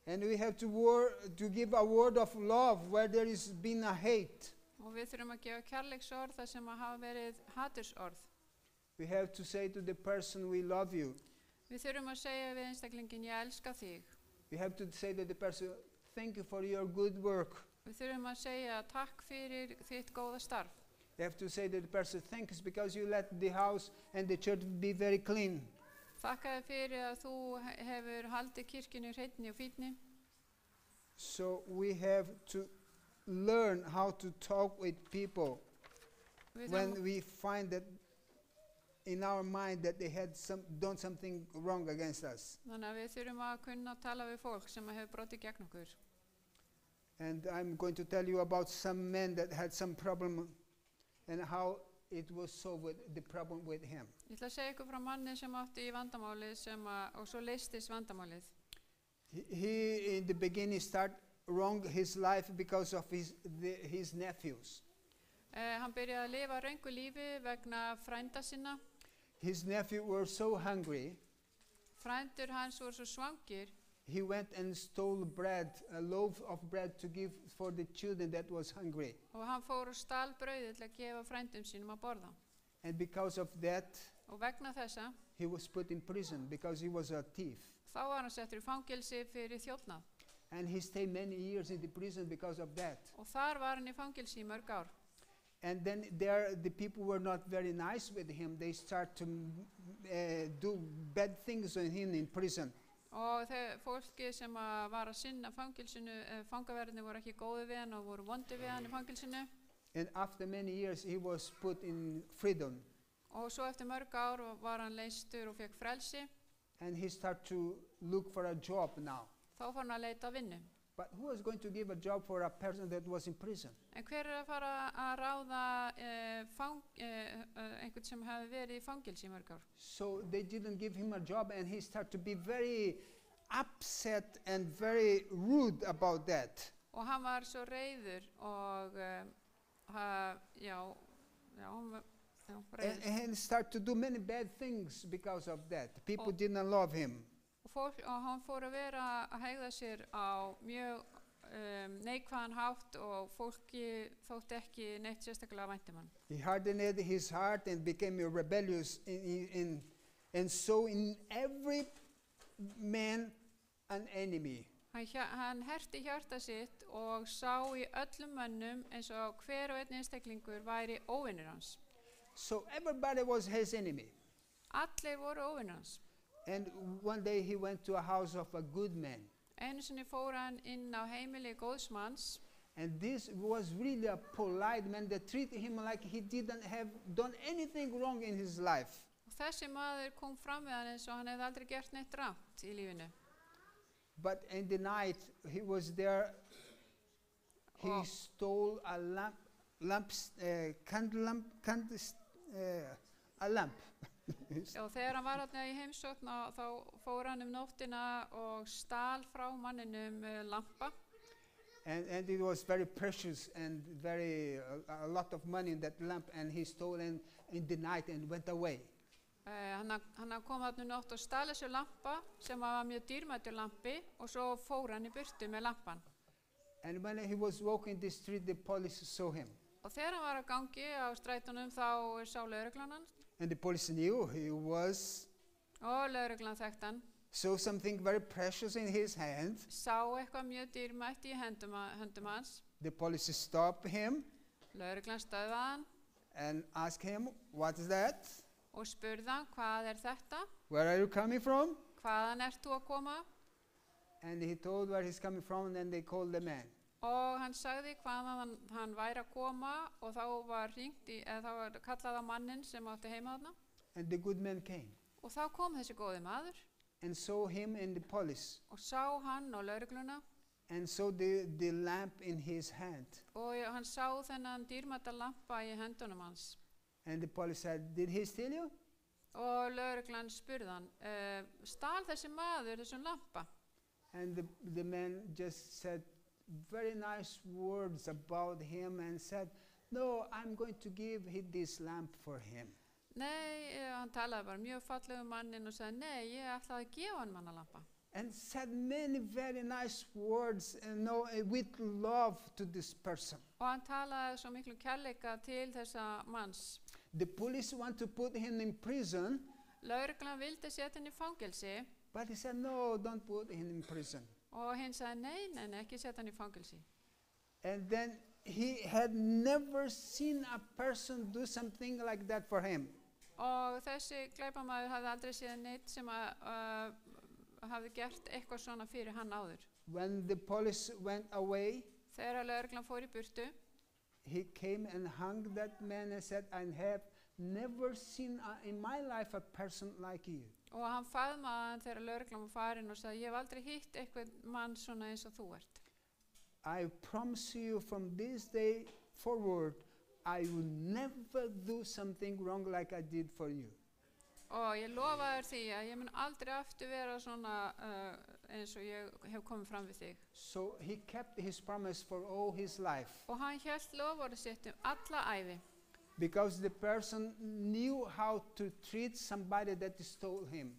And we have to give a word of love where there has been a hate. Og við þurfum að gefa kærleiksorð þar sem að hafa verið hatursorð. We have to say to the person, we love you. Við þurfum að segja við einstaklingin, ég elska þig. We have to say to the person, thank you for your good work. Við þurfum að segja takk fyrir þitt góða starf. We have to say to the person, thank you because you let the house and the church be very clean. Þakka þér fyrir að þú hefur haldið kirkjunni hreinni og fínni. So we have to learn how to talk with people when we find that in our mind that they had done something wrong against us. Þannig að við þurfum að kunna tala við fólk sem hefur brotið gegn okkur. And I'm going to tell you about some men that had some problem and how it was solved, the problem with him. Ég ætla að segja ykkur frá manni sem átti í vandamálið og svo leystist vandamálið. He in the beginning started wrong his life because of his nephews. Hann byrjaði að lifa röngu lífi vegna frænda sinna. His nephew were so hungry. Frændur hans voru svo svangir. He went and stole bread, a loaf of bread to give for the children that was hungry. Og hann fór og stal brauðið til að gefa frændum sínum að borða. And because of that, Og vegna þessa, he was put in prison because he was a thief. þá var hann settur í fangelsi fyrir þjófnað. And he stayed many years in the prison because of that. Og þar var hann í fangelsi í mörg ár. And then there, the people were not very nice with him. They start to do bad things on him in prison. Og fólki sem var að sinna fangelsinu, fangaverðinni voru ekki góði við hann og voru vondi við hann í fangelsinu. And after many years, he was put in freedom. Og svo eftir mörg ár var hann leystur og fekk frelsi. and he started to look for a job now. Þá fór hann að leita að vinnu. But who was going to give a job for a person that was in prison? En hver að fara að ráða einhvern sem hefði verið í fangelsi í mörg ár? So they didn't give him a job, and he started to be very upset and very rude about that. Og hann var svo reiður og hann var reiður. And started to do many bad things because of that. People didn't love him. Og hann fór að vera að hegða sér á mjög neikvæðan hátt og fólki þótti ekki neitt sérstaklega vænt hann. He hardened his heart and became rebellious and so in every man an enemy. Hann herti hjarta sitt og sá í öllum mönnum eins og hver og einn einstaklingur væri óvinur hans. So everybody was his enemy. Allir voru óvinur hans. And one day he went to a house of a good man. Einu sinni fór hann inn á heimili góðs manns. And this was really a polite man that treated him like he didn't have done anything wrong in his life. Og þessi maður kom fram við hann eins og hann hefði aldrei gert neitt rangt í lífinu. But in the night he was there, he stole a lamp. Og þegar hann var þarna í heimsókn þá fór hann nóttina og stal frá manninum lampa. And it was very precious and very a lot of money in that lamp, and he stole in the night and went away. Hann kom þarna nótt og stal þessu lampa sem var mjög dýrmætur lampi og svo fór hann í burtu með lampan. And when he was walking the street, the police saw him. Og þegar hann var að gangi á strætónum þá sá lögreglan hann. And the police knew he was. Og lögreglan þekkti hann. Saw something very precious in his hand. Sá eitthvað mjög dýrmætt í höndum hans. The police stopped him. Lögreglan stöðvaði hann. And asked him, "What is that? Og spurði hann, hvað þetta? Where are you coming from?" Hvaðan ert þú að koma? And he told where he's coming from, and then they called the man. Og hann sagði hvaðan hann væri að koma og þá var kallað á mannin sem átti heima þarna. And the good man came Og þá kom þessi góði maður and saw him in the police og sá hann og lögregluna and saw the lamp in his hand. og hann sá þennan dýrmæta lampa í höndunum hans. And the police said, "Did he steal you?" Og lögreglan spurði hann, stal þessi maður þessum lampa? And the man just said very nice words about him and said, "No, I'm going to give this lamp for him." Nei, hann talaði bara mjög fallega mannin og sagði, nei, ég ætlaði að gefa hann mannalampa. And said many very nice words with love to this person. Og hann talaði svo miklu kærleika til þessa manns. The police want to put him in prison. Lögreglan vildi setja hann í fangelsi. But he said, "No, don't put him in prison." Og hinn sagði, nei, ekki setja hann í fangelsi. And then he had never seen a person do something like that for him. Og þessi glæpamaður hafði aldrei séð neitt sem hafði gert eitthvað svona fyrir hann áður. When the police went away, Þegar lögreglan fór í burtu, he came and hung that man and said, "I have never seen in my life a person like you." og hann faðmaði hann þegar lögreglan var farin og sagði, ég hef aldrei hitt eitthvað mann svona eins og þú ert. I promise you from this day forward, I will never do something wrong like I did for you. Og ég lofa þér því að ég mun aldrei aftur vera svona eins og ég hef komið fram við þig. So he kept his promise for all his life. Og hann hélt loforðið sitt alla ævi. Because the person knew how to treat somebody that stole him.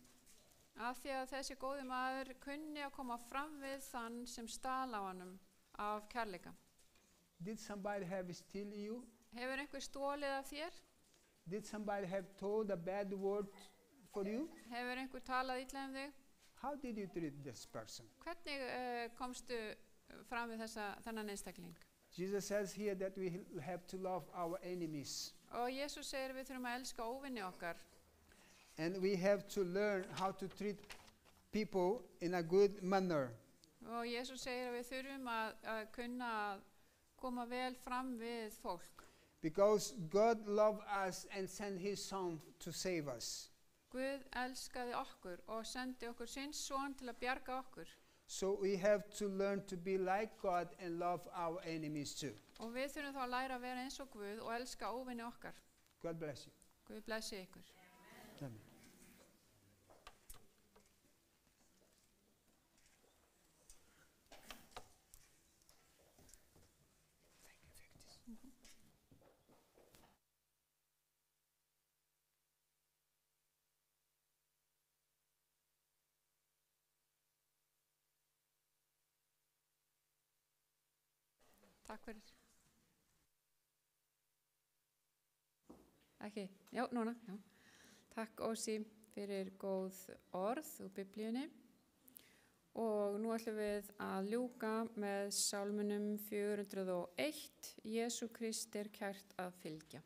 Af því að þessi góði maður kunni að koma fram við þann sem stal á honum af kærleika. Did somebody have steal you? Hefur einhver stólið af þér? Did somebody have told a bad word for you? Hefur einhver talað illa þig? How did you treat this person? Hvernig komstu fram við þennan einstakling? Jesus says here that we have to love our enemies. Og Jesus segir við þurfum að elska óvinni okkar. And we have to learn how to treat people in a good manner. Og Jesus segir að við þurfum að kunna að koma vel fram við fólk. Because God loved us and sent his son to save us. Guð elskaði okkur og sendi okkur sinn son til að bjarga okkur. So we have to learn to be like God and love our enemies too. Og við þurfum þá að læra að vera eins og Guð og elska óvinni okkar. God bless you. Guð blessi ykkur. Amen. Takk fyrir. Ekki, já, núna, já. Takk Ósi fyrir góð orð úr Biblíunni. Og nú ætlum við að ljúka með sálmunum 401, Jesú Krist er kært að fylgja.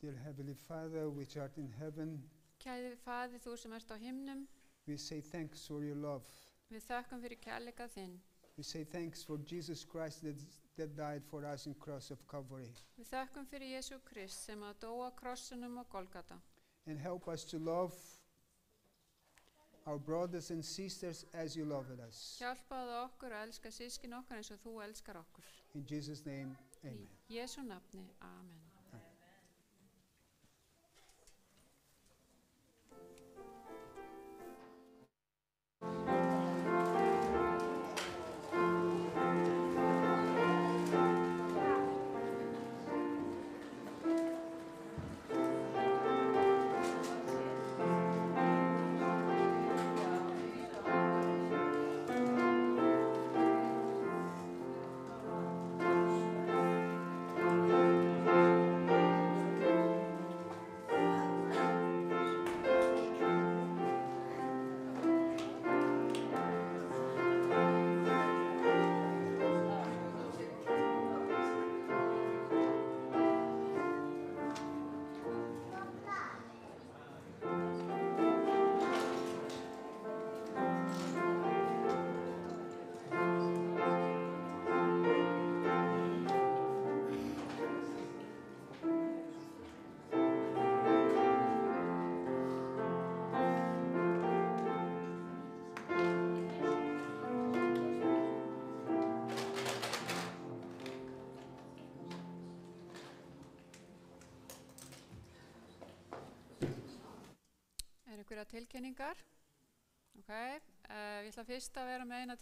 Dear Heavenly Father, which art in heaven, Kæri Faðir, þú sem ert á himnum, we say thanks for your love. við þökkum fyrir kærleika þinn. We say thanks for Jesus Christ that died for us in cross of Calvary. Við þökkum fyrir Jesú Krist sem að dóa krossinum á Golgata. And help us to love our brothers and sisters as you loved us. Hjálpaðu okkur að elska systkin okkar eins og þú elskar okkur. In Jesus' name, amen. Í Jesú nafni, amen. einhverja tilkynningar. Ok, ég ætla fyrst að vera með eina